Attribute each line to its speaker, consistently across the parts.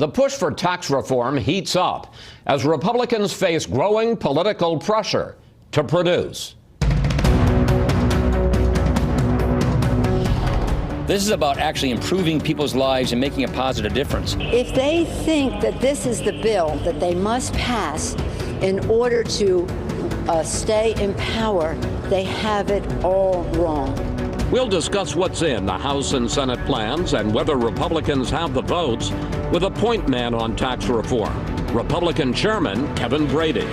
Speaker 1: The push for tax reform heats up as Republicans face growing political pressure to produce.
Speaker 2: This is about actually improving people's lives and making a positive difference.
Speaker 3: If they think that this is the bill that they must pass in order to stay in power, they have it all wrong.
Speaker 1: We'll discuss what's in the House and Senate plans and whether Republicans have the votes with a point man on tax reform, Republican Chairman Kevin Brady.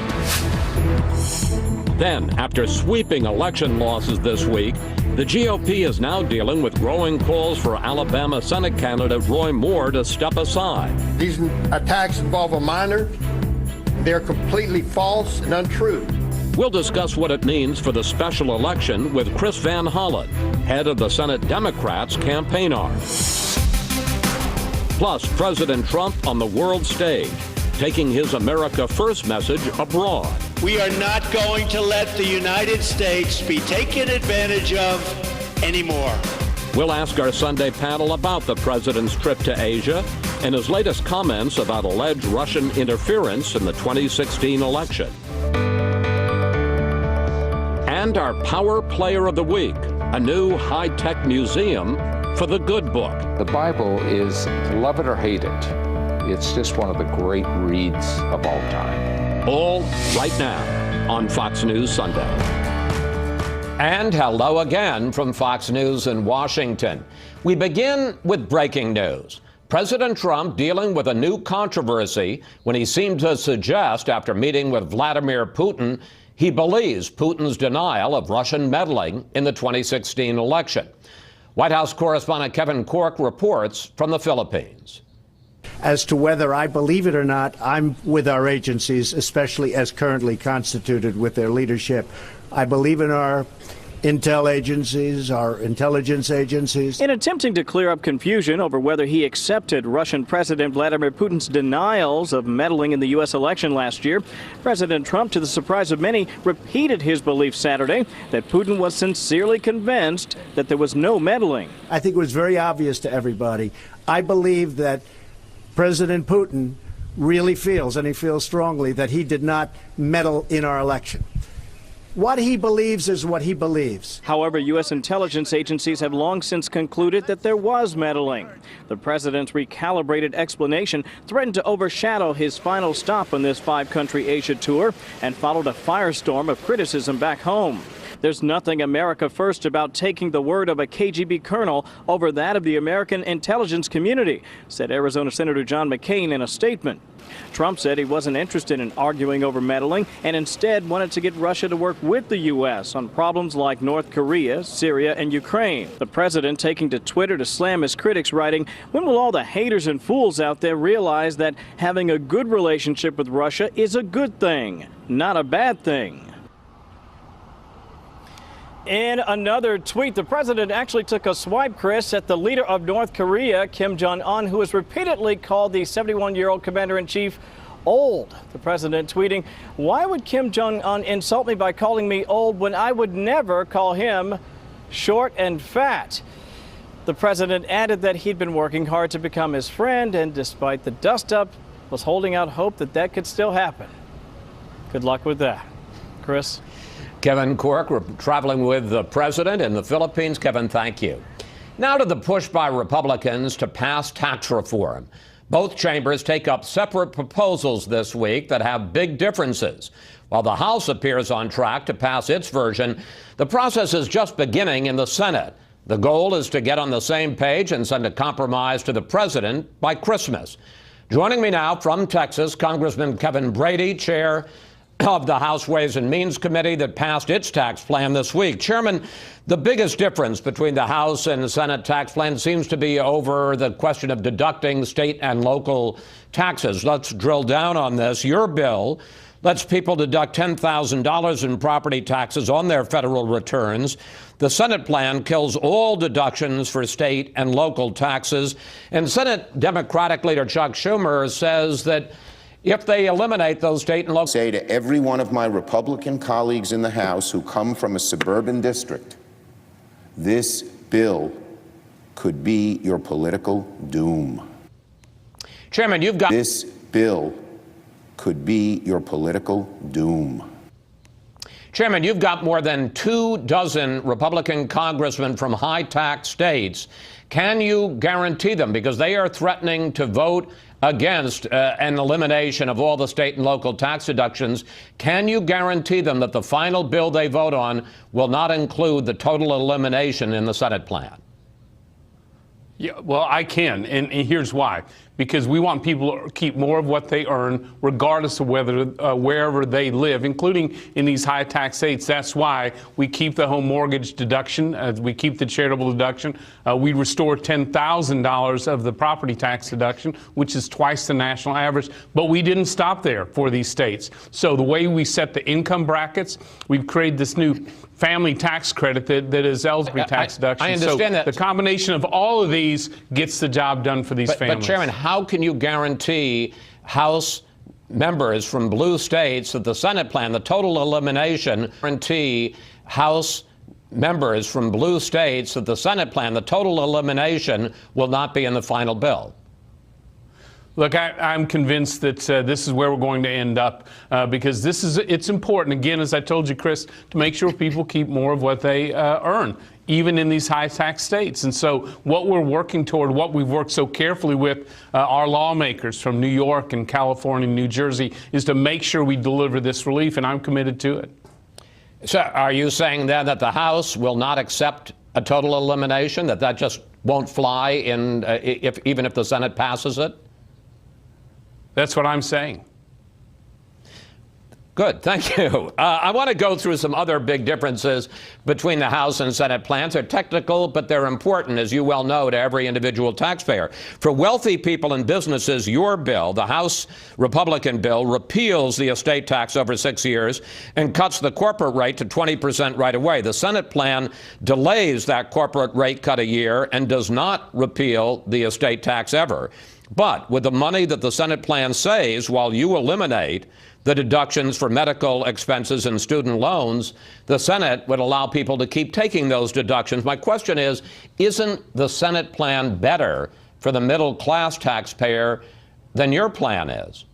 Speaker 1: Then, after sweeping election losses this week, the GOP is now dealing with growing calls for Alabama Senate candidate Roy Moore to step aside.
Speaker 4: These attacks involve a minor. They're completely false and untrue.
Speaker 1: We'll discuss what it means for the special election with Chris Van Hollen, head of the Senate Democrats' campaign arm. Plus, President Trump on the world stage, taking his America First message abroad.
Speaker 5: We are not going to let the United States be taken advantage of anymore.
Speaker 1: We'll ask our Sunday panel about the president's trip to Asia and his latest comments about alleged Russian interference in the 2016 election. And our Power Player of the Week, a new high-tech museum for the good book.
Speaker 6: The Bible is, love it or hate it, it's just one of the great reads of all time.
Speaker 1: All right now on Fox News Sunday. And hello again from Fox News in Washington. We begin with breaking news. President Trump dealing with a new controversy when he seemed to suggest, after meeting with Vladimir Putin, he believes Putin's denial of Russian meddling in the 2016 election. White House correspondent Kevin Corke reports from the Philippines.
Speaker 7: As to whether I believe it or not, I'm with our agencies, especially as currently constituted with their leadership. I believe in our intel agencies, our intelligence agencies.
Speaker 8: In attempting to clear up confusion over whether he accepted Russian President Vladimir Putin's denials of meddling in the U.S. election last year, President Trump, to the surprise of many, repeated his belief Saturday that Putin was sincerely convinced that there was no meddling.
Speaker 7: I think it was very obvious to everybody. I believe that President Putin really feels, and he feels strongly, that he did not meddle in our election. What he believes is what he believes.
Speaker 8: However, U.S. intelligence agencies have long since concluded that there was meddling. The president's recalibrated explanation threatened to overshadow his final stop on this five-country Asia tour and followed a firestorm of criticism back home. There's nothing America First about taking the word of a KGB colonel over that of the American intelligence community, said Arizona Senator John McCain in a statement. Trump said he wasn't interested in arguing over meddling and instead wanted to get Russia to work with the U.S. on problems like North Korea, Syria, and Ukraine. The president taking to Twitter to slam his critics, writing, "When will all the haters and fools out there realize that having a good relationship with Russia is a good thing, not a bad thing?" In another tweet, the president actually took a swipe, Chris, at the leader of North Korea, Kim Jong-un, who has repeatedly called the 71-year-old commander-in-chief old. The president tweeting, "Why would Kim Jong-un insult me by calling me old when I would never call him short and fat?" The president added that he'd been working hard to become his friend and, despite the dust-up, was holding out hope that that could still happen. Good luck with that. Chris?
Speaker 1: Kevin Corke traveling with the president in the Philippines. Kevin, thank you. Now to the push by Republicans to pass tax reform. Both chambers take up separate proposals this week that have big differences. While the House appears on track to pass its version, the process is just beginning in the Senate. The goal is to get on the same page and send a compromise to the president by Christmas. Joining me now from Texas, Congressman Kevin Brady, chair of the House Ways and Means Committee that passed its tax plan this week. Chairman, the biggest difference between the House and the Senate tax plan seems to be over the question of deducting state and local taxes. Let's drill down on this. Your bill lets people deduct $10,000 in property taxes on their federal returns. The Senate plan kills all deductions for state and local taxes. And Senate Democratic leader Chuck Schumer says that if they eliminate those state and local...
Speaker 9: Say to every one of my Republican colleagues in the House who come from a suburban district, this bill could be your political doom.
Speaker 1: Chairman, you've got...
Speaker 9: This bill could be your political doom.
Speaker 1: Chairman, you've got more than 24 Republican congressmen from high-tax states. Can you guarantee them, because they are threatening to vote against an elimination of all the state and local tax deductions, can you guarantee them that the final bill they vote on will not include the total elimination in the Senate plan?
Speaker 10: Yeah, well, I can, and here's why. Because we want people to keep more of what they earn, regardless of whether wherever they live, including in these high tax states. That's why we keep the home mortgage deduction. We keep the charitable deduction. We restore $10,000 of the property tax deduction, which is twice the national average. But we didn't stop there for these states. So the way we set the income brackets, we've created this new family tax credit that is eligible tax deduction.
Speaker 1: I understand that.
Speaker 10: The combination of all of these gets the job done for these families.
Speaker 1: But Chairman, how can you guarantee House members from blue states that the Senate plan, the total elimination, guarantee House members from blue states that the Senate plan, the total elimination, will not be in the final bill?
Speaker 10: Look, I'm convinced that this is where we're going to end up because it's important, again, as I told you, Chris, to make sure people keep more of what they earn, even in these high tax states. And so what we're working toward, what we've worked so carefully with our lawmakers from New York and California and New Jersey, is to make sure we deliver this relief, and I'm committed to it.
Speaker 1: So are you saying then that the House will not accept a total elimination, that just won't fly even if the Senate passes it?
Speaker 10: That's what I'm saying.
Speaker 1: Good, thank you. I want to go through some other big differences between the House and Senate plans. They're technical, but they're important, as you well know, to every individual taxpayer. For wealthy people and businesses, your bill, the House Republican bill, repeals the estate tax over 6 years and cuts the corporate rate to 20% right away. The Senate plan delays that corporate rate cut a year and does not repeal the estate tax ever. But with the money that the Senate plan saves, while you eliminate the deductions for medical expenses and student loans, the Senate would allow people to keep taking those deductions. My question is, isn't the Senate plan better for the middle-class taxpayer than your plan is?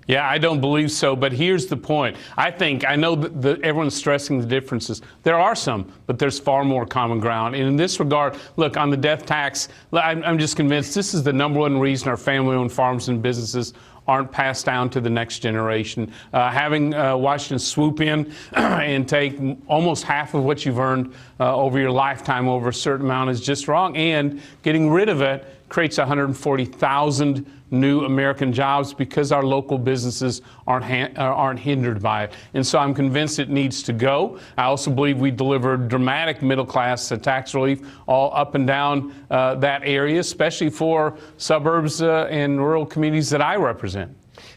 Speaker 10: Yeah, I don't believe so, but here's the point. I know that everyone's stressing the differences. There are some, but there's far more common ground. And in this regard, look, on the death tax, I'm just convinced this is the #1 reason our family-owned farms and businesses aren't passed down to the next generation. Having Washington swoop in and take almost half of what you've earned over your lifetime over a certain amount is just wrong. And getting rid of it creates 140,000 new American jobs because our local businesses aren't hindered by it. And so I'm convinced it needs to go. I also believe we delivered dramatic middle-class tax relief all up and down that area, especially for suburbs and rural communities that I represent.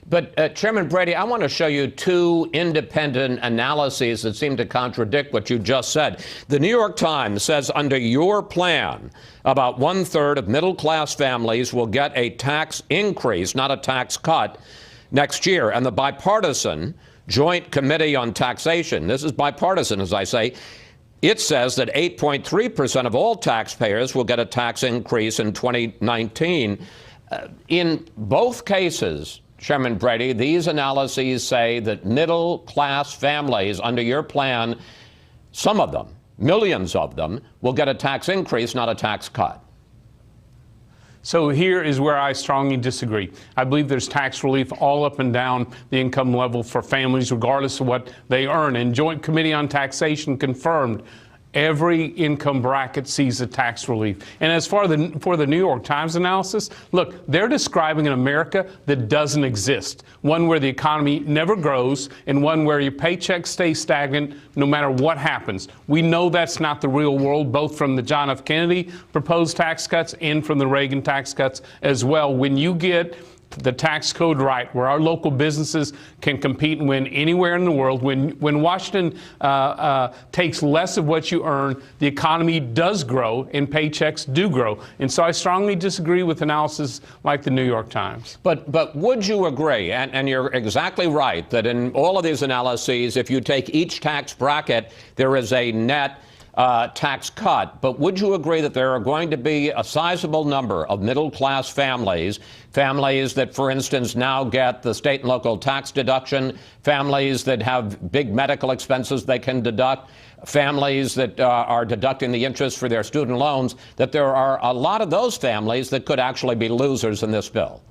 Speaker 1: But Chairman Brady, I want to show you two independent analyses that seem to contradict what you just said. The New York Times says under your plan, about 1/3 of middle-class families will get a tax increase, not a tax cut, next year. And the bipartisan Joint Committee on Taxation, this is bipartisan, as I say, it says that 8.3% of all taxpayers will get a tax increase in 2019. In both cases, Chairman Brady, these analyses say that middle-class families under your plan, some of them, millions of them, will get a tax increase, not a tax cut.
Speaker 10: So here is where I strongly disagree. I believe there's tax relief all up and down the income level for families, regardless of what they earn. And Joint Committee on Taxation confirmed every income bracket sees a tax relief. And as for the New York Times analysis, look, they're describing an America that doesn't exist, one where the economy never grows and one where your paychecks stay stagnant no matter what happens. We know that's not the real world, both from the John F. Kennedy proposed tax cuts and from the Reagan tax cuts as well. When you get the tax code right, where our local businesses can compete and win anywhere in the world, when Washington takes less of what you earn, the economy does grow and paychecks do grow. And so I strongly disagree with analysis like the New York Times.
Speaker 1: But would you agree, and you're exactly right, that in all of these analyses, if you take each tax bracket, there is a net tax cut. But would you agree that there are going to be a sizable number of middle-class families, families that, for instance, now get the state and local tax deduction, families that have big medical expenses they can deduct, families that are deducting the interest for their student loans, that there are a lot of those families that could actually be losers in this bill?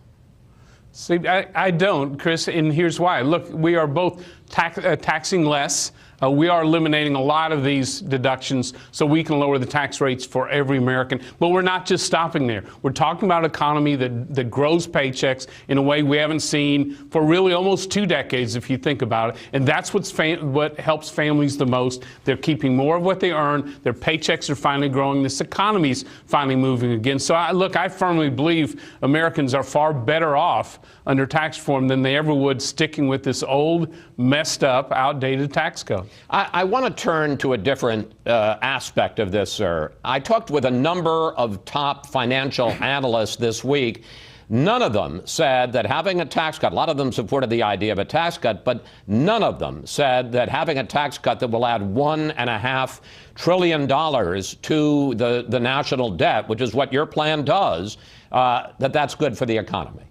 Speaker 10: See, I don't, Chris, and here's why. Look, we are both taxing less. We are eliminating a lot of these deductions so we can lower the tax rates for every American. But we're not just stopping there. We're talking about an economy that grows paychecks in a way we haven't seen for really almost 2 decades, if you think about it. And that's what helps families the most. They're keeping more of what they earn. Their paychecks are finally growing. This economy's finally moving again. So, I firmly believe Americans are far better off under tax reform than they ever would sticking with this old, messed up, outdated tax code.
Speaker 1: I want to turn to a different aspect of this, sir. I talked with a number of top financial analysts this week. None of them said that having a tax cut, a lot of them supported the idea of a tax cut, but none of them said that having a tax cut that will add $1.5 trillion to the national debt, which is what your plan does, that's good for the economy.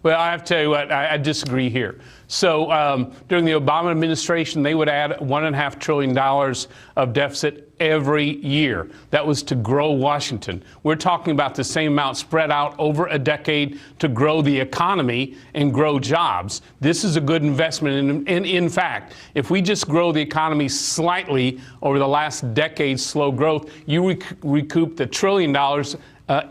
Speaker 10: Well, I have to tell you what, I disagree here. So during the Obama administration, they would add $1.5 trillion of deficit every year. That was to grow Washington. We're talking about the same amount spread out over a decade to grow the economy and grow jobs. This is a good investment. And in fact, if we just grow the economy slightly over the last decade's slow growth, you recoup the $1 trillion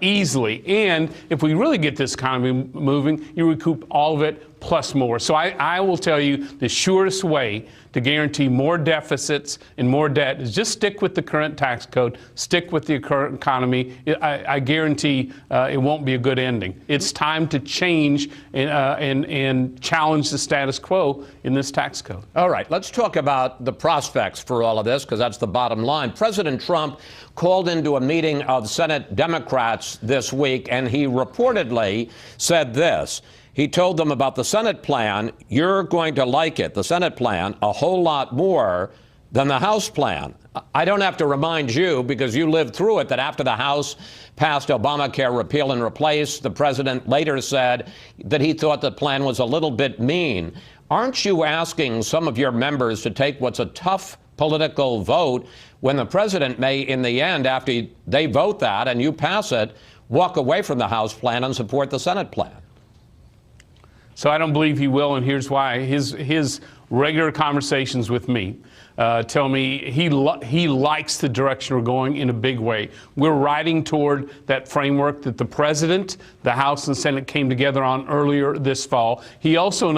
Speaker 10: easily. And if we really get this economy moving, you recoup all of it plus more. So I will tell you the surest way to guarantee more deficits and more debt is just stick with the current tax code, stick with the current economy. I guarantee it won't be a good ending. It's time to change and challenge the status quo in this tax code.
Speaker 1: All right, let's talk about the prospects for all of this, because that's the bottom line. President Trump called into a meeting of Senate Democrats this week, and he reportedly said this. He told them about the Senate plan. You're going to like it, the Senate plan, a whole lot more than the House plan. I don't have to remind you, because you lived through it, that after the House passed Obamacare repeal and replace, the president later said that he thought the plan was a little bit mean. Aren't you asking some of your members to take what's a tough political vote when the president may, in the end, after they vote that and you pass it, walk away from the House plan and support the Senate plan?
Speaker 10: So I don't believe he will, and here's why. His regular conversations with me tell me he likes the direction we're going in a big way. We're riding toward that framework that the president, the House and Senate came together on earlier this fall. He also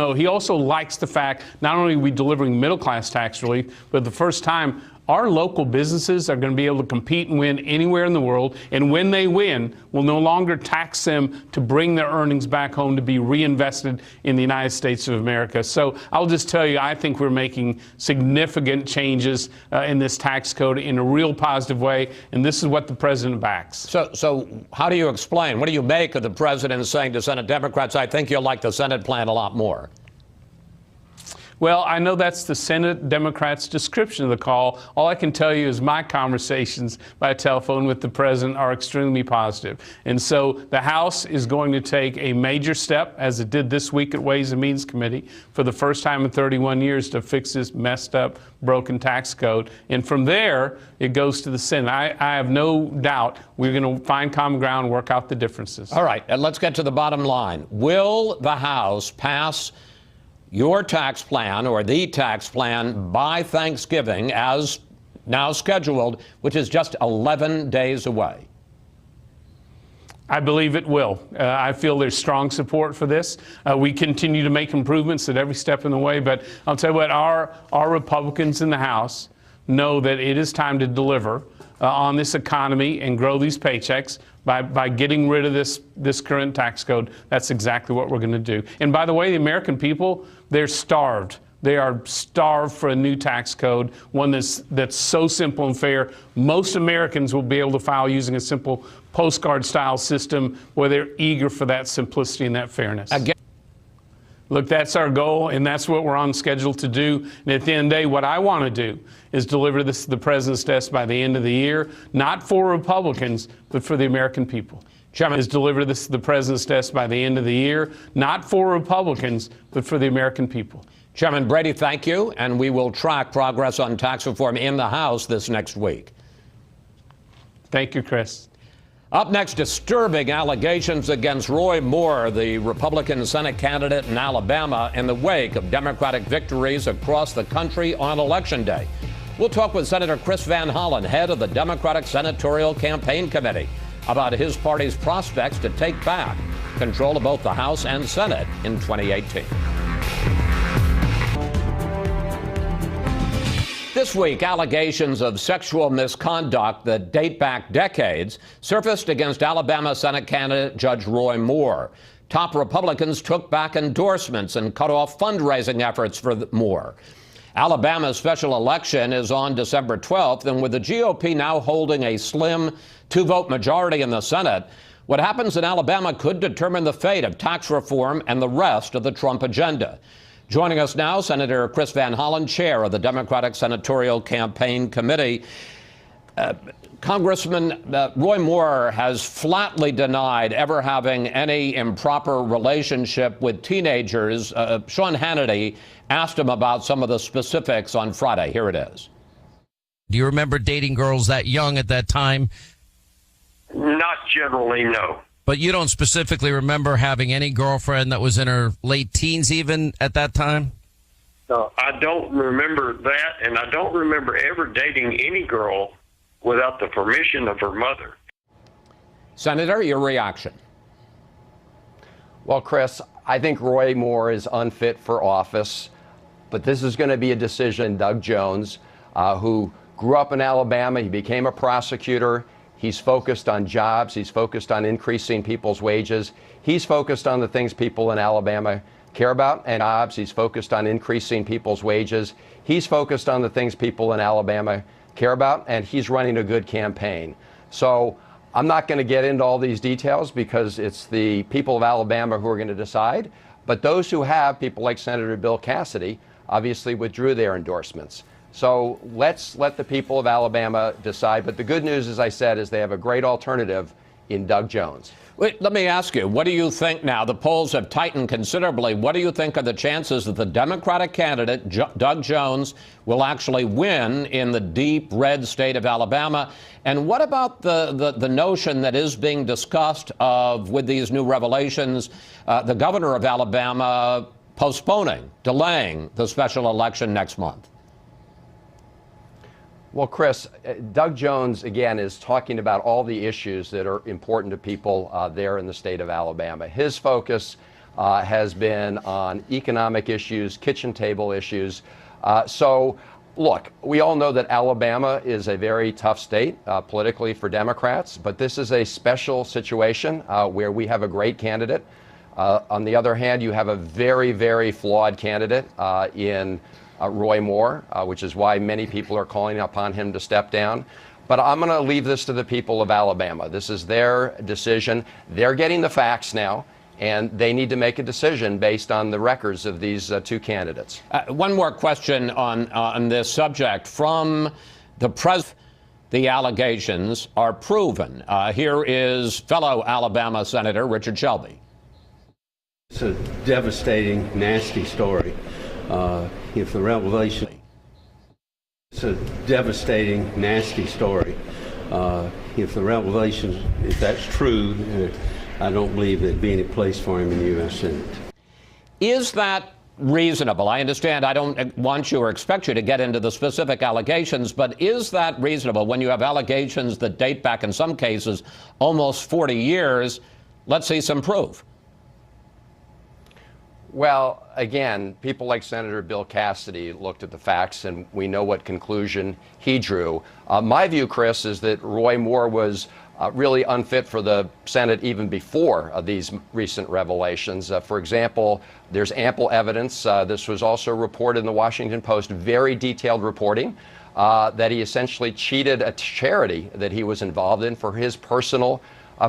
Speaker 10: likes the fact not only are we delivering middle-class tax relief, but the first time our local businesses are going to be able to compete and win anywhere in the world. And when they win, we'll no longer tax them to bring their earnings back home to be reinvested in the United States of America. So I'll just tell you, I think we're making significant changes in this tax code in a real positive way. And this is what the president backs.
Speaker 1: So how do you explain? What do you make of the president saying to Senate Democrats, I think you'll like the Senate plan a lot more?
Speaker 10: Well, I know that's the Senate Democrats' description of the call. All I can tell you is my conversations by telephone with the president are extremely positive. And so the House is going to take a major step, as it did this week at Ways and Means Committee, for the first time in 31 years to fix this messed up, broken tax code. And from there, it goes to the Senate. I have no doubt we're going to find common ground and work out the differences.
Speaker 1: All right, and let's get to the bottom line. Will the House pass your tax plan, or the tax plan, by Thanksgiving, as now scheduled, which is just 11 days away?
Speaker 10: I believe it will. I feel there's strong support for this. We continue to make improvements at every step in the way, but I'll tell you what, our Republicans in the House know that it is time to deliver on this economy and grow these paychecks by getting rid of this current tax code. That's exactly what we're going to do. And by the way, the American people, they're starved. They are starved for a new tax code, one that's so simple and fair. Most Americans will be able to file using a simple postcard-style system where they're eager for that simplicity and that fairness.
Speaker 1: Again.
Speaker 10: Look, that's our goal, and that's what we're on schedule to do. And at the end of the day, what I want to do is deliver this to the president's desk by the end of the year, not for Republicans, but for the American people. Chairman, is deliver this to the president's desk by the end of the year, not for Republicans, but for the American people.
Speaker 1: Chairman Brady, thank you, and we will track progress on tax reform in the House this next week.
Speaker 10: Thank you, Chris.
Speaker 1: Up next, disturbing allegations against Roy Moore, the Republican Senate candidate in Alabama, in the wake of Democratic victories across the country on Election Day. We'll talk with Senator Chris Van Hollen, head of the Democratic Senatorial Campaign Committee, about his party's prospects to take back control of both the House and Senate in 2018. This week, allegations of sexual misconduct that date back decades surfaced against Alabama Senate candidate Judge Roy Moore. Top Republicans took back endorsements and cut off fundraising efforts for Moore. Alabama's special election is on December 12th, and with the GOP now holding a slim two-vote majority in the Senate, what happens in Alabama could determine the fate of tax reform and the rest of the Trump agenda. Joining us now, Senator Chris Van Hollen, chair of the Democratic Senatorial Campaign Committee. Congressman, Roy Moore has flatly denied ever having any improper relationship with teenagers. Sean Hannity asked him about some of the specifics on Friday. Here it is.
Speaker 11: Do you remember dating girls that young at that time?
Speaker 12: Not generally, no.
Speaker 11: But you don't specifically remember having any girlfriend that was in her late teens even at that time?
Speaker 12: No, I don't remember that, and I don't remember ever dating any girl without the permission of her mother.
Speaker 1: Senator, your reaction?
Speaker 13: Well, Chris, I think Roy Moore is unfit for office, but this is going to be a decision. Doug Jones, who grew up in Alabama, he became a prosecutor. He's focused on jobs. He's focused on increasing people's wages. He's focused on the things people in Alabama care about and jobs. He's focused on increasing people's wages. He's focused on the things people in Alabama care about, and he's running a good campaign. So I'm not going to get into all these details because it's the people of Alabama who are going to decide. But those who have, people like Senator Bill Cassidy, obviously withdrew their endorsements. So let's let the people of Alabama decide. But the good news, as I said, is they have a great alternative in Doug Jones.
Speaker 1: Wait, let me ask you, what do you think now? The polls have tightened considerably. What do you think are the chances that the Democratic candidate, Doug Jones, will actually win in the deep red state of Alabama? And what about the notion that is being discussed of, with these new revelations, the governor of Alabama delaying the special election next month?
Speaker 13: Well, Chris, Doug Jones, again, is talking about all the issues that are important to people there in the state of Alabama. His focus has been on economic issues, kitchen table issues. So, look, we all know that Alabama is a very tough state politically for Democrats, but this is a special situation where we have a great candidate. On the other hand, you have a very, very flawed candidate in Roy Moore, which is why many people are calling upon him to step down. But I'm going to leave this to the people of Alabama. This is their decision. They're getting the facts now, and they need to make a decision based on the records of these two candidates.
Speaker 1: One more question on this subject. From the president, the allegations are proven. Here is fellow Alabama Senator Richard Shelby.
Speaker 14: It's a devastating, nasty story. If the revelation, it's a devastating, nasty story. If the revelation, if that's true, I don't believe there'd be any place for him in the U.S. Senate.
Speaker 1: Is that reasonable? I understand I don't want you or expect you to get into the specific allegations, but is that reasonable when you have allegations that date back, in some cases, almost 40 years? Let's see some proof.
Speaker 13: Well, again, people like Senator Bill Cassidy looked at the facts, and we know what conclusion he drew. My view, Chris, is that Roy Moore was really unfit for the Senate even before these recent revelations. For example, there's ample evidence. This was also reported in the Washington Post, very detailed reporting, that he essentially cheated a charity that he was involved in for his personal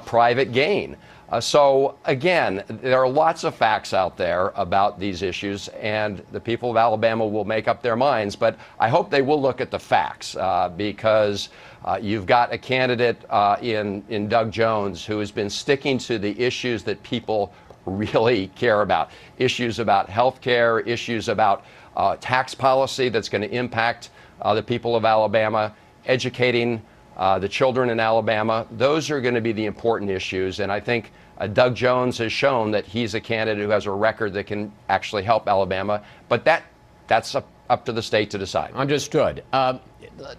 Speaker 13: private gain. So again, there are lots of facts out there about these issues, and the people of Alabama will make up their minds. But I hope they will look at the facts, because you've got a candidate in Doug Jones who has been sticking to the issues that people really care about. Issues about health care, issues about tax policy that's going to impact the people of Alabama, educating the children in Alabama. Those are going to be the important issues. And I think Doug Jones has shown that he's a candidate who has a record that can actually help Alabama. But that's up to the state to decide.
Speaker 1: Understood.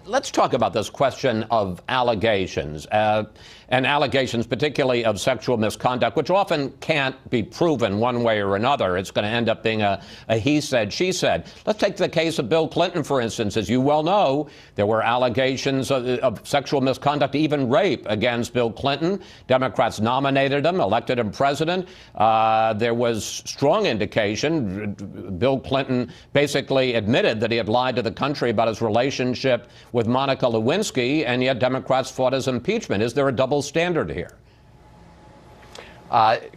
Speaker 1: Let's talk about this question of allegations, and allegations particularly of sexual misconduct, which often can't be proven one way or another. It's going to end up being a he said, she said. Let's take the case of Bill Clinton, for instance. As you well know, there were allegations of sexual misconduct, even rape, against Bill Clinton. Democrats nominated him, elected him president. There was strong indication. Bill Clinton basically admitted that he had lied to the country about his relationship with Monica Lewinsky, and yet Democrats fought his impeachment. Is there a double standard here?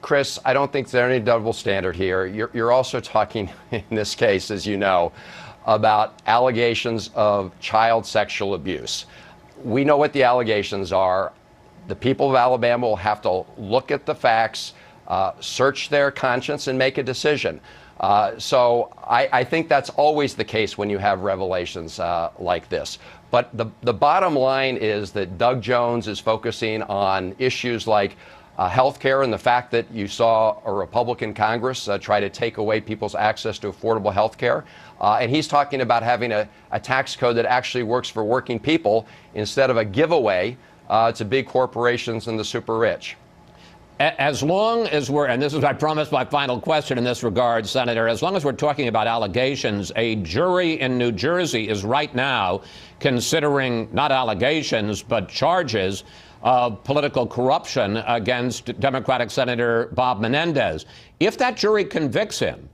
Speaker 13: Chris, I don't think there's any double standard here. You're also talking, in this case, as you know, about allegations of child sexual abuse. We know what the allegations are. The people of Alabama will have to look at the facts, search their conscience, and make a decision. So I think that's always the case when you have revelations like this. But the bottom line is that Doug Jones is focusing on issues like health care, and the fact that you saw a Republican Congress try to take away people's access to affordable health care. And he's talking about having a tax code that actually works for working people instead of a giveaway to big corporations and the super rich.
Speaker 1: As long as we're, and this is, I promise, my final question in this regard, Senator, as long as we're talking about allegations, a jury in New Jersey is right now considering not allegations, but charges of political corruption against Democratic Senator Bob Menendez. If that jury convicts him,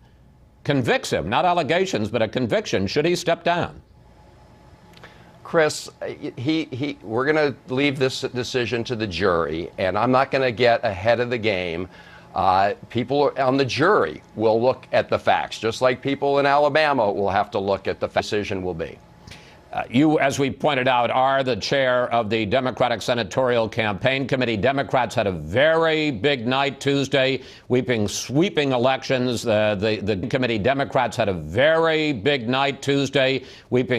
Speaker 1: not allegations, but a conviction, should he step down?
Speaker 13: Chris, we're going to leave this decision to the jury, and I'm not going to get ahead of the game. People on the jury will look at the facts, just like people in Alabama will have to look at the decision will be.
Speaker 1: You, as we pointed out, are the chair of the Democratic Senatorial Campaign Committee. Democrats had a very big night Tuesday, sweeping elections. The committee Democrats had a very big night Tuesday,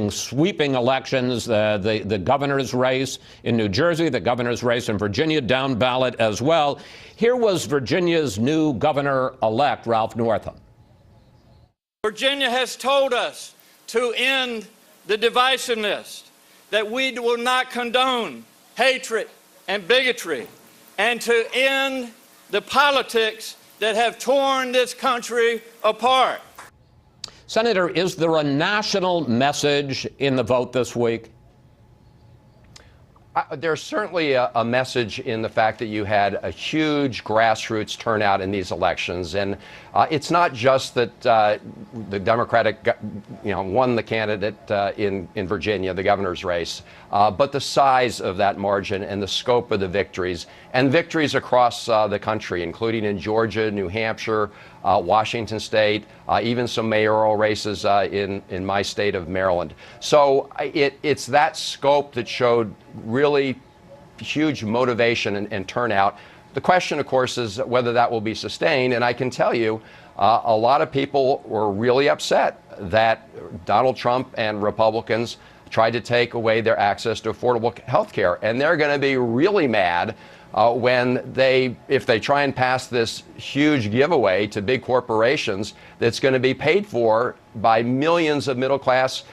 Speaker 1: sweeping elections. The governor's race in New Jersey, the governor's race in Virginia, down ballot as well. Here was Virginia's new governor-elect, Ralph Northam.
Speaker 15: Virginia has told us to end the divisiveness, that we will not condone hatred and bigotry, and to end the politics that have torn this country apart.
Speaker 1: Senator, is there a national message in the vote this week?
Speaker 13: There's certainly a message in the fact that you had a huge grassroots turnout in these elections. And it's not just that the Democratic won the candidate in Virginia, the governor's race, but the size of that margin and the scope of the victories, and victories across the country, including in Georgia, New Hampshire, Washington State, even some mayoral races in my state of Maryland. So it's that scope that showed really huge motivation and turnout. The question, of course, is whether that will be sustained. And I can tell you, a lot of people were really upset that Donald Trump and Republicans tried to take away their access to affordable health care. And they're going to be really mad if they try and pass this huge giveaway to big corporations that's going to be paid for by millions of middle-class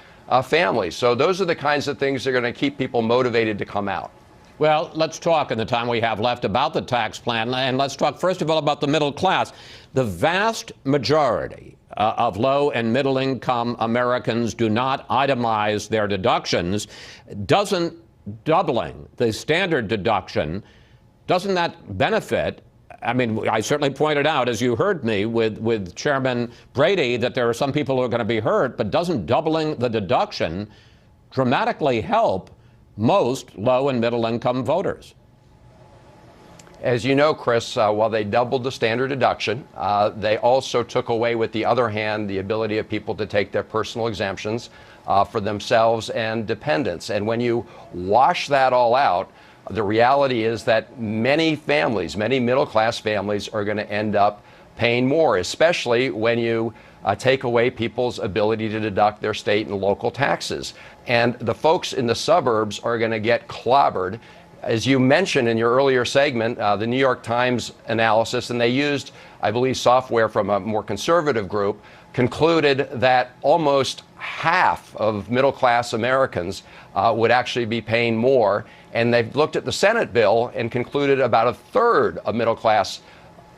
Speaker 13: families. So those are the kinds of things that are going to keep people motivated to come out.
Speaker 1: Well, let's talk in the time we have left about the tax plan, and let's talk first of all about the middle class. The vast majority of low and middle income Americans do not itemize their deductions. Doesn't doubling the standard deduction, doesn't that benefit? I mean, I certainly pointed out, as you heard me with Chairman Brady, that there are some people who are going to be hurt, but doesn't doubling the deduction dramatically help most low and middle income voters?
Speaker 13: As you know, Chris, while they doubled the standard deduction, they also took away, with the other hand, the ability of people to take their personal exemptions for themselves and dependents. And when you wash that all out, the reality is that many families, many middle-class families, are going to end up paying more, especially when you take away people's ability to deduct their state and local taxes. And the folks in the suburbs are going to get clobbered. As you mentioned in your earlier segment, the New York Times analysis, and they used, I believe, software from a more conservative group, concluded that almost half of middle-class Americans would actually be paying more. And they've looked at the Senate bill and concluded about a third of middle-class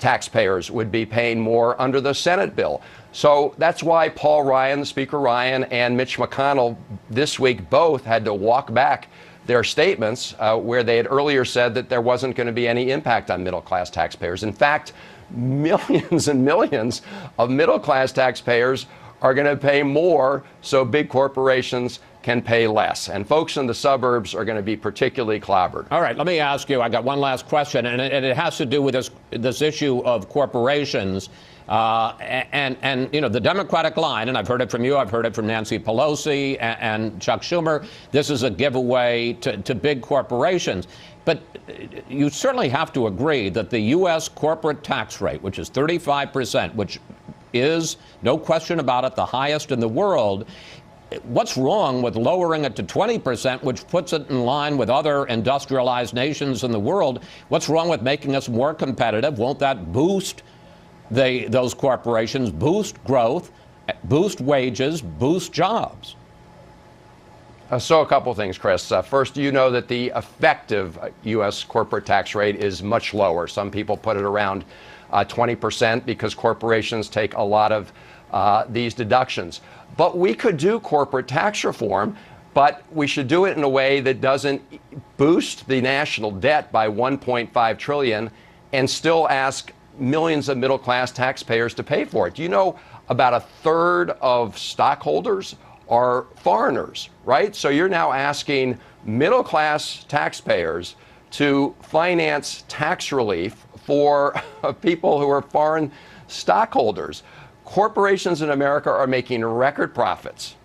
Speaker 13: taxpayers would be paying more under the Senate bill. So that's why Paul Ryan, Speaker Ryan, and Mitch McConnell this week both had to walk back their statements where they had earlier said that there wasn't going to be any impact on middle-class taxpayers. In fact, millions and millions of middle-class taxpayers are going to pay more so big corporations can pay less. And folks in the suburbs are going to be particularly clobbered.
Speaker 1: All right, let me ask you, I got one last question, and it has to do with this issue of corporations. And you know, the Democratic line, and I've heard it from you, I've heard it from Nancy Pelosi and Chuck Schumer, this is a giveaway to big corporations. But you certainly have to agree that the U.S. corporate tax rate, which is 35%, which is, no question about it, the highest in the world, what's wrong with lowering it to 20%, which puts it in line with other industrialized nations in the world? What's wrong with making us more competitive? Won't that boost those corporations, boost growth, boost wages, boost jobs?
Speaker 13: So a couple things, Chris. First, you know that the effective U.S. corporate tax rate is much lower. Some people put it around 20% because corporations take a lot of these deductions. But we could do corporate tax reform, but we should do it in a way that doesn't boost the national debt by $1.5 trillion and still ask millions of middle-class taxpayers to pay for it. Do you know about a third of stockholders are foreigners, right? So you're now asking middle-class taxpayers to finance tax relief for people who are foreign stockholders. Corporations in America are making record profits.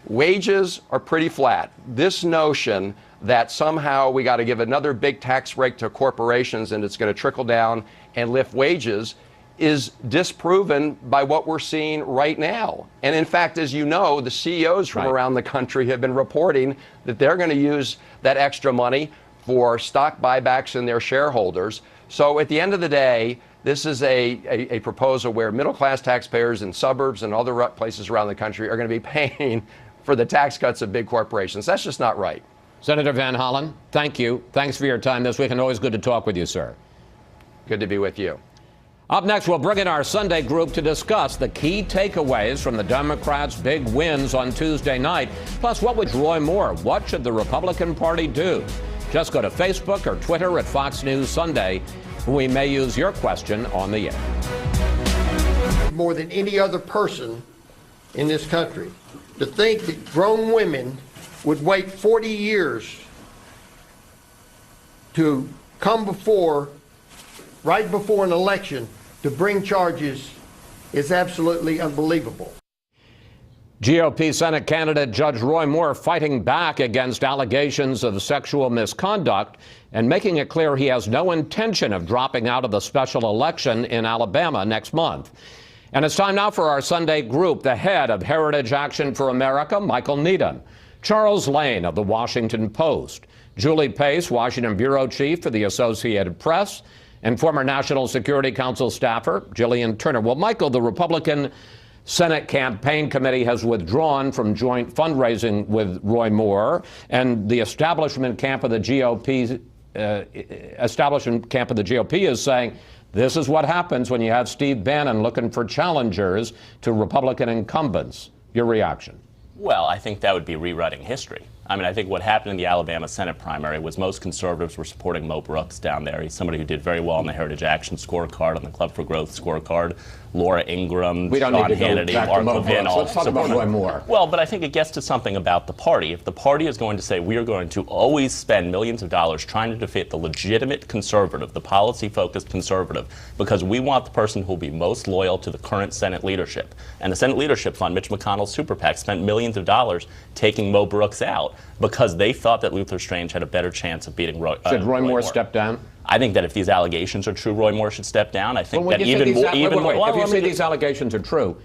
Speaker 13: Wages are pretty flat. This notion that somehow we got to give another big tax break to corporations and it's going to trickle down and lift wages is disproven by what we're seeing right now. And in fact, as you know, the CEOs from around the country have been reporting that they're going to use that extra money for stock buybacks in their shareholders. So at the end of the day, this is a proposal where middle-class taxpayers in suburbs and other places around the country are going to be paying for the tax cuts of big corporations. That's just not right.
Speaker 1: Senator Van Hollen, thank you. Thanks for your time this week, and always good to talk with you, sir.
Speaker 13: Good to be with you.
Speaker 1: Up next, we'll bring in our Sunday group to discuss the key takeaways from the Democrats' big wins on Tuesday night. Plus, what would Roy Moore? What should the Republican Party do? Just go to Facebook or Twitter at Fox News Sunday. We may use your question on the air.
Speaker 4: More than any other person in this country, to think that grown women would wait 40 years to come right before an election to bring charges is absolutely unbelievable.
Speaker 1: GOP Senate candidate Judge Roy Moore fighting back against allegations of sexual misconduct and making it clear he has no intention of dropping out of the special election in Alabama next month. And it's time now for our Sunday group, the head of Heritage Action for America, Michael Needham, Charles Lane of the Washington Post, Julie Pace, Washington Bureau Chief for the Associated Press, and former National Security Council staffer Jillian Turner. Well, Michael, the Republican Senate Campaign Committee has withdrawn from joint fundraising with Roy Moore, and the establishment camp of the GOP is saying this is what happens when you have Steve Bannon looking for challengers to Republican incumbents. Your reaction?
Speaker 16: Well, I think that would be rewriting history. I mean, I think what happened in the Alabama Senate primary was most conservatives were supporting Mo Brooks down there. He's somebody who did very well on the Heritage Action scorecard, on the Club for Growth scorecard. Laura Ingraham,
Speaker 1: we don't
Speaker 16: Sean
Speaker 1: need to
Speaker 16: Hannity,
Speaker 1: go back
Speaker 16: Mark
Speaker 1: to Mo
Speaker 16: Levin.
Speaker 1: Brooks. Let's talk about Roy Moore.
Speaker 16: Well, but I think it gets to something about the party. If the party is going to say we are going to always spend millions of dollars trying to defeat the legitimate conservative, the policy-focused conservative, because we want the person who will be most loyal to the current Senate leadership. And the Senate Leadership Fund, Mitch McConnell's super PAC, spent millions of dollars taking Mo Brooks out because they thought that Luther Strange had a better chance of beating Roy Moore.
Speaker 1: Should Roy Moore step down?
Speaker 16: I think that if these allegations are true, Roy Moore should step down. I think
Speaker 1: well,
Speaker 16: that even more.
Speaker 1: If you say these allegations are true,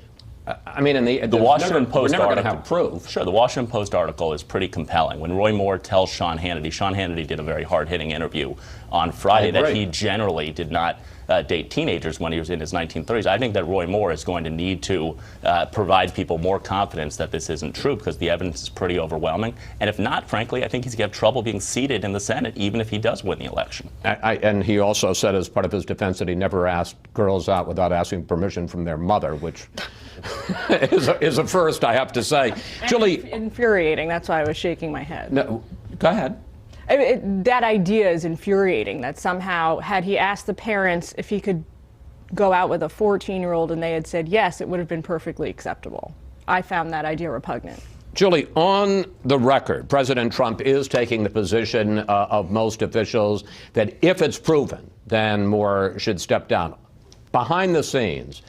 Speaker 1: I mean,
Speaker 16: the Washington Post
Speaker 1: we're never
Speaker 16: article,
Speaker 1: going to have proof.
Speaker 16: Sure, the Washington Post article is pretty compelling. When Roy Moore tells Sean Hannity did a very hard-hitting interview on Friday that he generally did not date teenagers when he was in his 1930s. I think that Roy Moore is going to need to provide people more confidence that this isn't true because the evidence is pretty overwhelming. And if not, frankly, I think he's going to have trouble being seated in the Senate, even if he does win the election.
Speaker 1: And he also said as part of his defense that he never asked girls out without asking permission from their mother, which is a first, I have to say. Julie.
Speaker 17: Infuriating. That's why I was shaking my head.
Speaker 1: No, go ahead.
Speaker 17: That idea is infuriating, that somehow, had he asked the parents if he could go out with a 14-year-old and they had said yes, it would have been perfectly acceptable. I found that idea repugnant.
Speaker 1: Julie, on the record, President Trump is taking the position of most officials that if it's proven, then Moore should step down. Behind the scenes,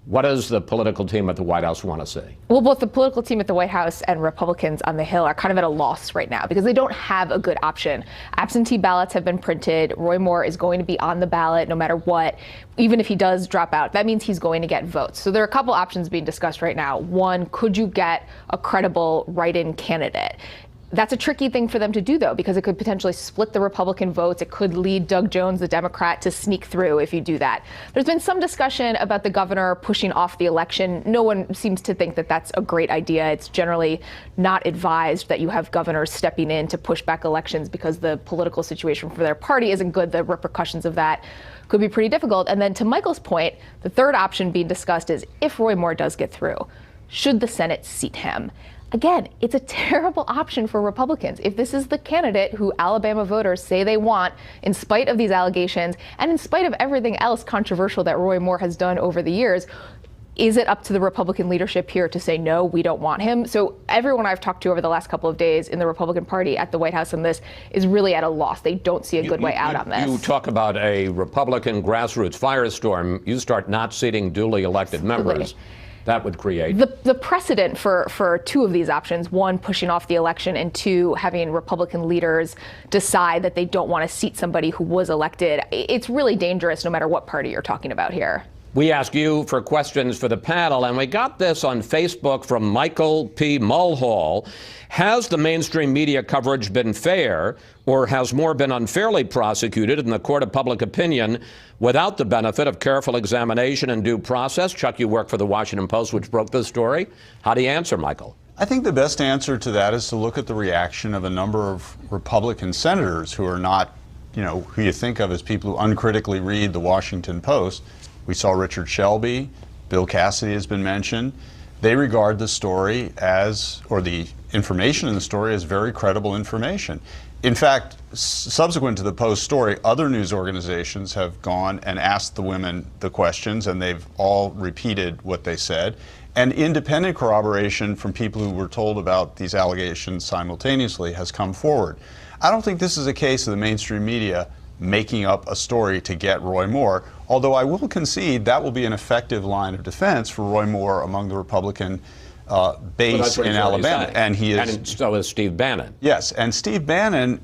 Speaker 1: what does the political team at the White House want to see?
Speaker 18: Well, both the political team at the White House and Republicans on the Hill are kind of at a loss right now because they don't have a good option. Absentee ballots have been printed. Roy Moore is going to be on the ballot no matter what. Even if he does drop out, that means he's going to get votes. So there are a couple options being discussed right now. One, could you get a credible write-in candidate? That's a tricky thing for them to do, though, because it could potentially split the Republican votes. It could lead Doug Jones, the Democrat, to sneak through if you do that. There's been some discussion about the governor pushing off the election. No one seems to think that that's a great idea. It's generally not advised that you have governors stepping in to push back elections because the political situation for their party isn't good. The repercussions of that could be pretty difficult. And then to Michael's point, the third option being discussed is if Roy Moore does get through, should the Senate seat him? Again, it's a terrible option for Republicans. If this is the candidate who Alabama voters say they want, in spite of these allegations, and in spite of everything else controversial that Roy Moore has done over the years, is it up to the Republican leadership here to say, no, we don't want him? So everyone I've talked to over the last couple of days in the Republican Party at the White House on this is really at a loss. They don't see a good way out on this.
Speaker 1: You talk about a Republican grassroots firestorm. You start not seating duly elected members. That would create
Speaker 18: the precedent for two of these options: one, pushing off the election, and two, having Republican leaders decide that they don't want to seat somebody who was elected. It's really dangerous no matter what party you're talking about here.
Speaker 1: We ask you for questions for the panel, and we got this on Facebook from Michael P. Mulhall. Has the mainstream media coverage been fair, or has Moore been unfairly prosecuted in the court of public opinion without the benefit of careful examination and due process? Chuck, you work for the Washington Post, which broke this story. How do you answer, Michael?
Speaker 19: I think the best answer to that is to look at the reaction of a number of Republican senators who are not, who you think of as people who uncritically read the Washington Post. We saw Richard Shelby, Bill Cassidy has been mentioned. They regard the story or the information in the story as very credible information. In fact, subsequent to the Post story, other news organizations have gone and asked the women the questions, and they've all repeated what they said. And independent corroboration from people who were told about these allegations simultaneously has come forward. I don't think this is a case of the mainstream media making up a story to get Roy Moore, although I will concede that will be an effective line of defense for Roy Moore among the Republican base in Alabama. And
Speaker 1: so is Steve Bannon.
Speaker 19: Yes, and Steve Bannon,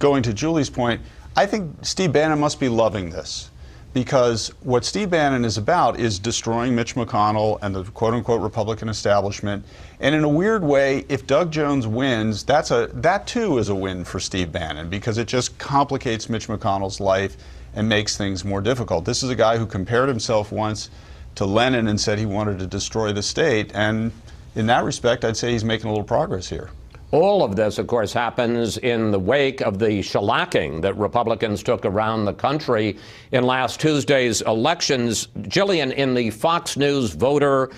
Speaker 19: going to Julie's point, I think Steve Bannon must be loving this, because what Steve Bannon is about is destroying Mitch McConnell and the quote-unquote Republican establishment. And in a weird way, if Doug Jones wins, that too is a win for Steve Bannon, because it just complicates Mitch McConnell's life and makes things more difficult. This is a guy who compared himself once to Lenin and said he wanted to destroy the state. And in that respect, I'd say he's making a little progress here.
Speaker 1: All of this, of course, happens in the wake of the shellacking that Republicans took around the country in last Tuesday's elections. Jillian, in the Fox News voter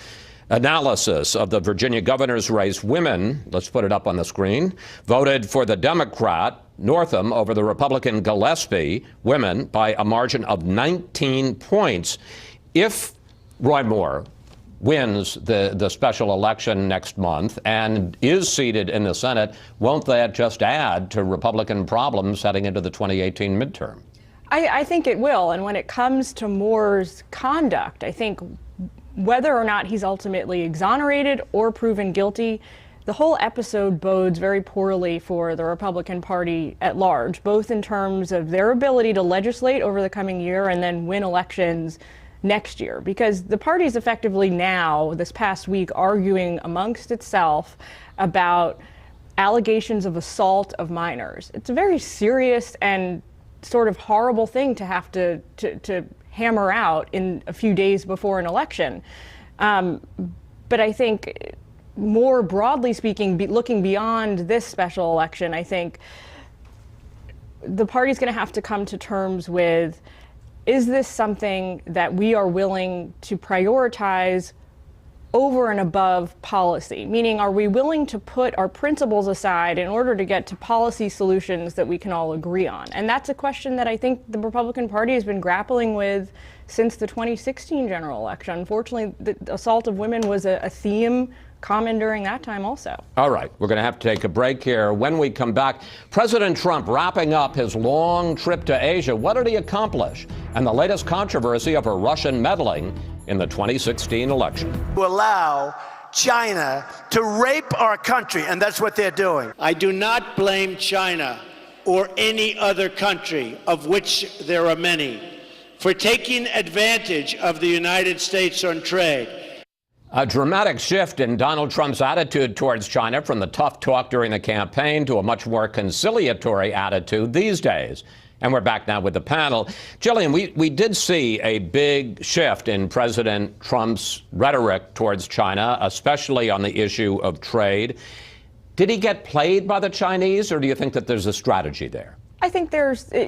Speaker 1: analysis of the Virginia governor's race, women, let's put it up on the screen, voted for the Democrat Northam over the Republican Gillespie, women, by a margin of 19 points. If Roy Moore wins the special election next month and is seated in the Senate, won't that just add to Republican problems heading into the 2018 midterm?
Speaker 17: I think it will. And when it comes to Moore's conduct, I think whether or not he's ultimately exonerated or proven guilty, the whole episode bodes very poorly for the Republican Party at large, both in terms of their ability to legislate over the coming year and then win elections next year. Because the party's effectively now, this past week, arguing amongst itself about allegations of assault of minors. It's a very serious and sort of horrible thing to have to hammer out in a few days before an election. But I think more broadly speaking, looking beyond this special election, I think the party's going to have to come to terms with, is this something that we are willing to prioritize over and above policy? Meaning, are we willing to put our principles aside in order to get to policy solutions that we can all agree on? And that's a question that I think the Republican Party has been grappling with since the 2016 general election. Unfortunately, the assault of women was a theme common during that time also.
Speaker 1: All right, we're going to have to take a break here. When we come back, President Trump wrapping up his long trip to Asia. What did he accomplish? And the latest controversy over Russian meddling in the 2016 election.
Speaker 20: To allow China to rape our country, and that's what they're doing.
Speaker 5: I do not blame China or any other country, of which there are many, for taking advantage of the United States on trade.
Speaker 1: A dramatic shift in Donald Trump's attitude towards China, from the tough talk during the campaign to a much more conciliatory attitude these days. And we're back now with the panel. Jillian, we did see a big shift in President Trump's rhetoric towards China, especially on the issue of trade. Did he get played by the Chinese, or do you think that there's a strategy there?
Speaker 17: I think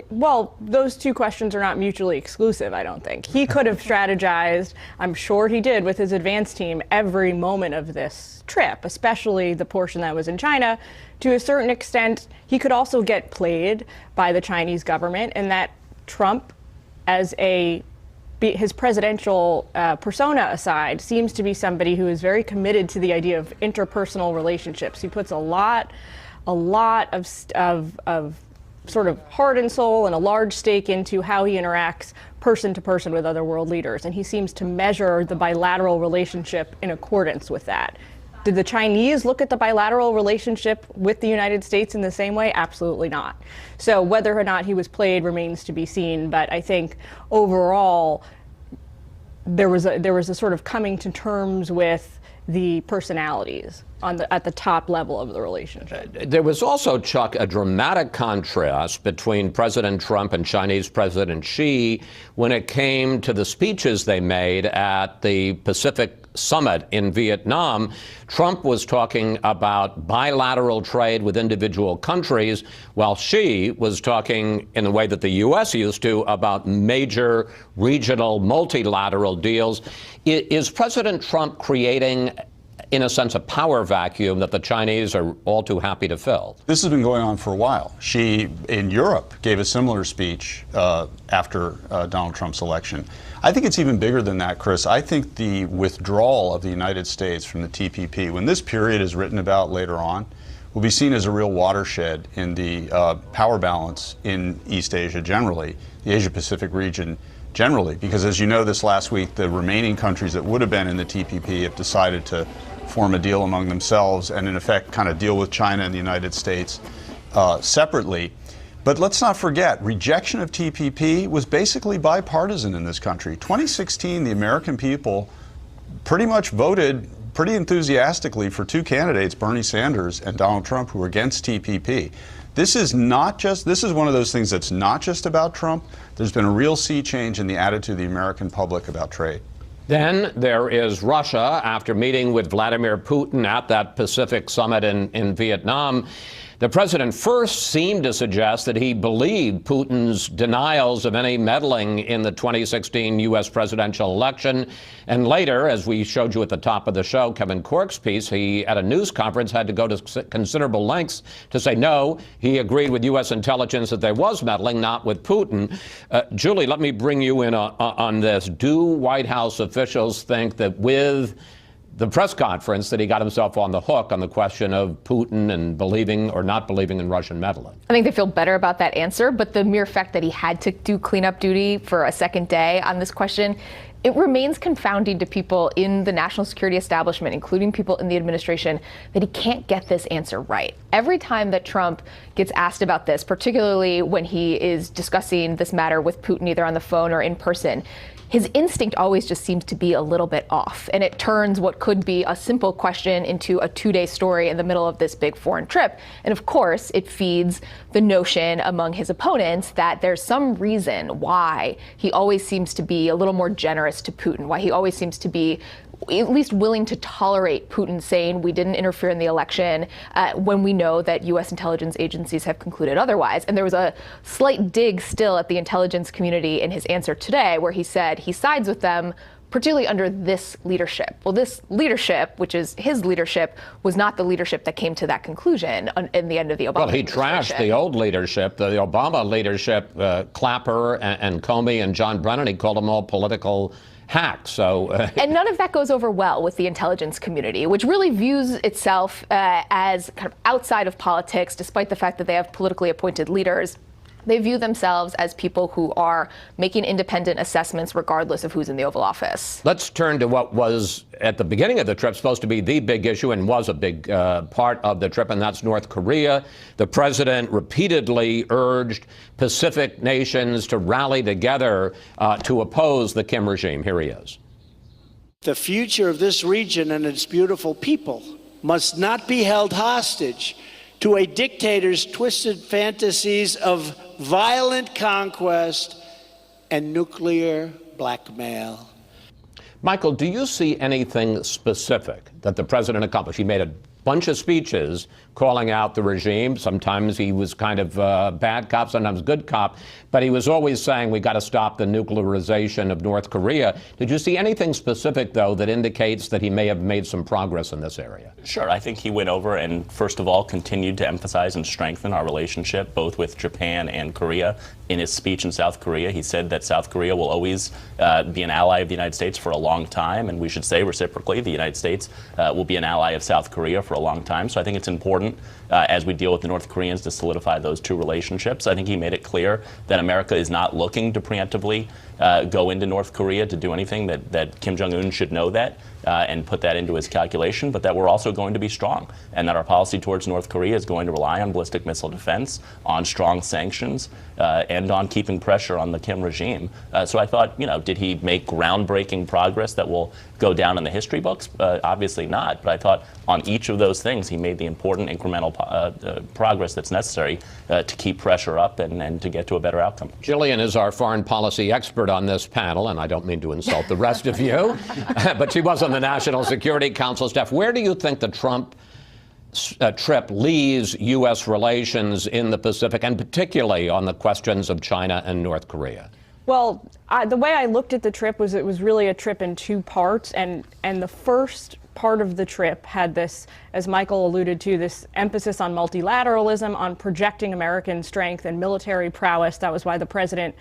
Speaker 17: well, those two questions are not mutually exclusive, I don't think. He could have strategized, I'm sure he did, with his advance team every moment of this trip, especially the portion that was in China. To a certain extent, he could also get played by the Chinese government, and that Trump, as his presidential persona aside, seems to be somebody who is very committed to the idea of interpersonal relationships. He puts a lot of sort of heart and soul and a large stake into how he interacts person to person with other world leaders. And he seems to measure the bilateral relationship in accordance with that. Did the Chinese look at the bilateral relationship with the United States in the same way? Absolutely not. So whether or not he was played remains to be seen. But I think overall, there was a sort of coming to terms with the personalities at the top level of the relationship.
Speaker 1: There was also, Chuck, a dramatic contrast between President Trump and Chinese President Xi when it came to the speeches they made at the Pacific Summit in Vietnam. Trump was talking about bilateral trade with individual countries, while Xi was talking in the way that the U.S. used to about major regional multilateral deals. Is President Trump creating, in a sense, a power vacuum that the Chinese are all too happy to fill?
Speaker 19: This has been going on for a while. Xi, in Europe, gave a similar speech after Donald Trump's election. I think it's even bigger than that, Chris. I think the withdrawal of the United States from the TPP, when this period is written about later on, will be seen as a real watershed in the power balance in East Asia generally, the Asia-Pacific region generally, because as you know, this last week, the remaining countries that would have been in the TPP have decided to form a deal among themselves and in effect kind of deal with China and the United States separately. But let's not forget, rejection of TPP was basically bipartisan in this country. 2016, the American people pretty much voted pretty enthusiastically for two candidates, Bernie Sanders and Donald Trump, who were against TPP. This is one of those things that's not just about Trump. There's been a real sea change in the attitude of the American public about trade.
Speaker 1: Then there is Russia. After meeting with Vladimir Putin at that Pacific Summit in Vietnam, The president first seemed to suggest that he believed Putin's denials of any meddling in the 2016 U.S. presidential election. And later, as we showed you at the top of the show, Kevin Corke's piece, he, at a news conference, had to go to considerable lengths to say no, he agreed with U.S. intelligence that there was meddling, not with Putin. Julie, let me bring you in on this. Do White House officials think that with the press conference that he got himself on the hook on the question of Putin and believing or not believing in Russian meddling?
Speaker 18: I think they feel better about that answer, but the mere fact that he had to do cleanup duty for a second day on this question, it remains confounding to people in the national security establishment, including people in the administration, that he can't get this answer right. Every time that Trump gets asked about this, particularly when he is discussing this matter with Putin, either on the phone or in person, his instinct always just seems to be a little bit off. And it turns what could be a simple question into a 2-day story in the middle of this big foreign trip. And of course, it feeds the notion among his opponents that there's some reason why he always seems to be a little more generous to Putin, why he always seems to be at least willing to tolerate Putin saying we didn't interfere in the election when we know that U.S. intelligence agencies have concluded otherwise. And there was a slight dig still at the intelligence community in his answer today, where he said he sides with them, particularly under this leadership. Well, this leadership, which is his leadership, was not the leadership that came to that conclusion in the end of the Obama administration.
Speaker 1: Well, he trashed the old leadership, the Obama leadership, Clapper and Comey and John Brennan. He called them all political hacks. So,
Speaker 18: and none of that goes over well with the intelligence community, which really views itself as kind of outside of politics, despite the fact that they have politically appointed leaders. They view themselves as people who are making independent assessments regardless of who's in the Oval Office.
Speaker 1: Let's turn to what was, at the beginning of the trip, supposed to be the big issue and was a big part of the trip, and that's North Korea. The president repeatedly urged Pacific nations to rally together to oppose the Kim regime. Here he is.
Speaker 5: The future of this region and its beautiful people must not be held hostage to a dictator's twisted fantasies of violent conquest and nuclear blackmail.
Speaker 1: Michael, do you see anything specific that the president accomplished? He made a bunch of speeches calling out the regime. Sometimes he was kind of bad cop, sometimes good cop, but he was always saying we got to stop the nuclearization of North Korea. Did you see anything specific, though, that indicates that he may have made some progress in this area?
Speaker 16: Sure. I think he went over and, first of all, continued to emphasize and strengthen our relationship, both with Japan and Korea. In his speech in South Korea, he said that South Korea will always be an ally of the United States for a long time, and we should say reciprocally, the United States will be an ally of South Korea for a long time. So I think it's important as we deal with the North Koreans to solidify those two relationships. I think he made it clear that America is not looking to preemptively go into North Korea to do anything, that Kim Jong-un should know that and put that into his calculation, but that we're also going to be strong and that our policy towards North Korea is going to rely on ballistic missile defense, on strong sanctions, and on keeping pressure on the Kim regime. So I thought, did he make groundbreaking progress that will go down in the history books? Obviously not, but I thought on each of those things he made the important incremental progress that's necessary to keep pressure up and to get to a better outcome.
Speaker 1: Jillian is our foreign policy expert on this panel, and I don't mean to insult the rest of you, but she was on the National Security Council staff. Where do you think the Trump trip leaves U.S. relations in the Pacific, and particularly on the questions of China and North Korea?
Speaker 17: Well, the way I looked at the trip was it was really a trip in two parts, and the first part of the trip had this, as Michael alluded to, this emphasis on multilateralism, on projecting American strength and military prowess. That was why the president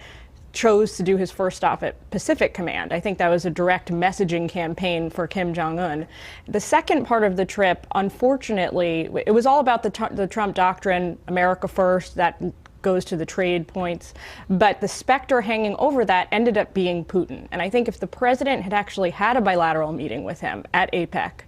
Speaker 17: chose to do his first stop at Pacific Command. I think that was a direct messaging campaign for Kim Jong-un. The second part of the trip, unfortunately, it was all about the Trump doctrine, America first, that goes to the trade points. But the specter hanging over that ended up being Putin. And I think if the president had actually had a bilateral meeting with him at APEC,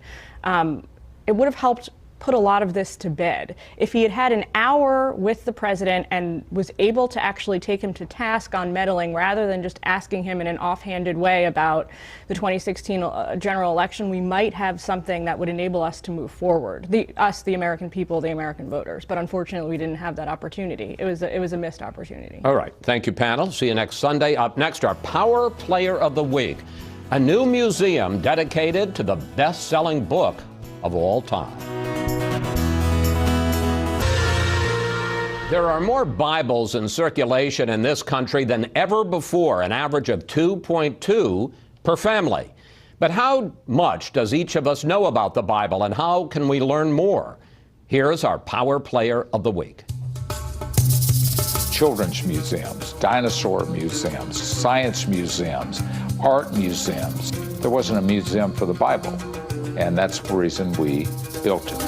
Speaker 17: it would have helped put a lot of this to bed. If he had had an hour with the president and was able to actually take him to task on meddling rather than just asking him in an offhanded way about the 2016 general election, we might have something that would enable us to move forward. The American people, the American voters. But unfortunately, we didn't have that opportunity. It was a missed opportunity.
Speaker 1: All right. Thank you, panel. See you next Sunday. Up next, our Power Player of the Week, a new museum dedicated to the best-selling book of all time. There are more Bibles in circulation in this country than ever before, an average of 2.2 per family. But how much does each of us know about the Bible, and how can we learn more? Here's our Power Player of the Week.
Speaker 6: Children's museums, dinosaur museums, science museums, art museums. There wasn't a museum for the Bible, and that's the reason we built it.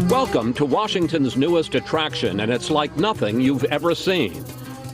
Speaker 1: Welcome to Washington's newest attraction, and it's like nothing you've ever seen.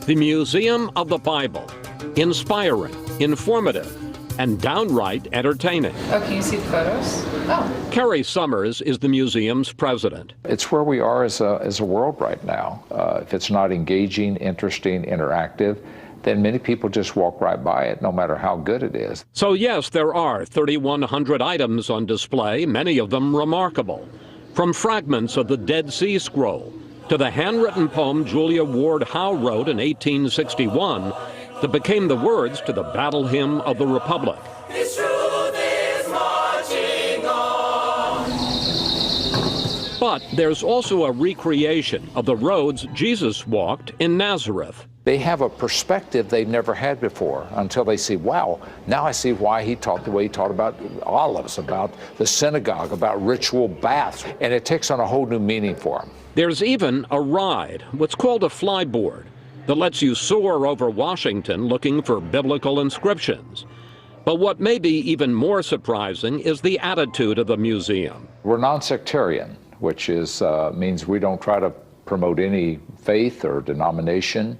Speaker 1: The Museum of the Bible. Inspiring, informative, and downright entertaining.
Speaker 21: Oh, can you see the photos? Oh.
Speaker 1: Kerry Summers is the museum's president.
Speaker 6: It's where we are as a world right now. If it's not engaging, interesting, interactive, then many people just walk right by it, no matter how good it is.
Speaker 1: So yes, there are 3,100 items on display, many of them remarkable. From fragments of the Dead Sea Scroll to the handwritten poem Julia Ward Howe wrote in 1861 that became the words to the Battle Hymn of the Republic.
Speaker 22: This truth is marching on.
Speaker 1: But there's also a recreation of the roads Jesus walked in Nazareth.
Speaker 6: They have a perspective they've never had before until they see, wow, now I see why he taught the way he taught about olives, about the synagogue, about ritual baths, and it takes on a whole new meaning for them.
Speaker 1: There's even a ride, what's called a flyboard, that lets you soar over Washington looking for biblical inscriptions. But what may be even more surprising is the attitude of the museum.
Speaker 6: We're non-sectarian, which is means we don't try to promote any faith or denomination.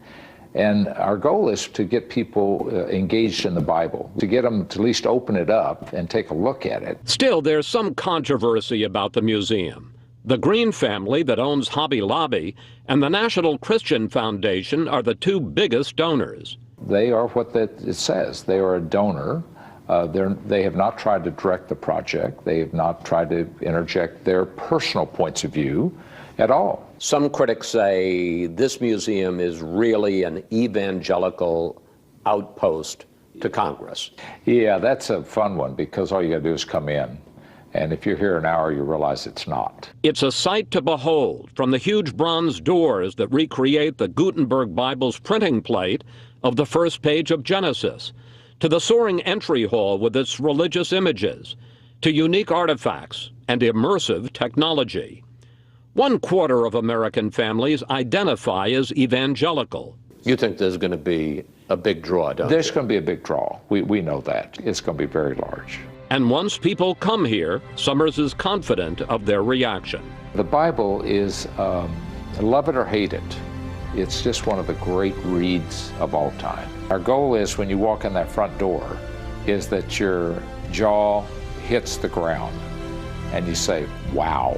Speaker 6: And our goal is to get people engaged in the Bible, to get them to at least open it up and take a look at it.
Speaker 1: Still, there's some controversy about the museum. The Green family that owns Hobby Lobby and the National Christian Foundation are the two biggest donors.
Speaker 6: They are what it says. They are a donor. They have not tried to direct the project. They have not tried to interject their personal points of view at all.
Speaker 1: Some critics say this museum is really an evangelical outpost to Congress.
Speaker 6: Yeah, that's a fun one because all you gotta do is come in. And if you're here an hour, you realize it's not.
Speaker 1: It's a sight to behold, from the huge bronze doors that recreate the Gutenberg Bible's printing plate of the first page of Genesis, to the soaring entry hall with its religious images, to unique artifacts and immersive technology. 1/4 of American families identify as evangelical. You think there's going to be a big draw, don't you?
Speaker 6: There's going to be a big draw. We know that. It's going to be very large.
Speaker 1: And once people come here, Summers is confident of their reaction.
Speaker 6: The Bible is, love it or hate it, it's just one of the great reads of all time. Our goal is, when you walk in that front door, is that your jaw hits the ground and you say, wow.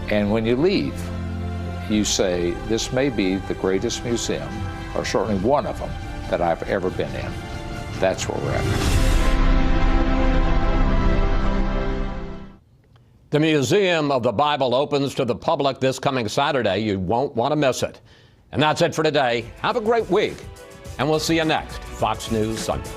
Speaker 6: And when you leave, you say, this may be the greatest museum, or certainly one of them, that I've ever been in. That's where we're at.
Speaker 1: The Museum of the Bible opens to the public this coming Saturday. You won't want to miss it. And that's it for today. Have a great week, and we'll see you next Fox News Sunday.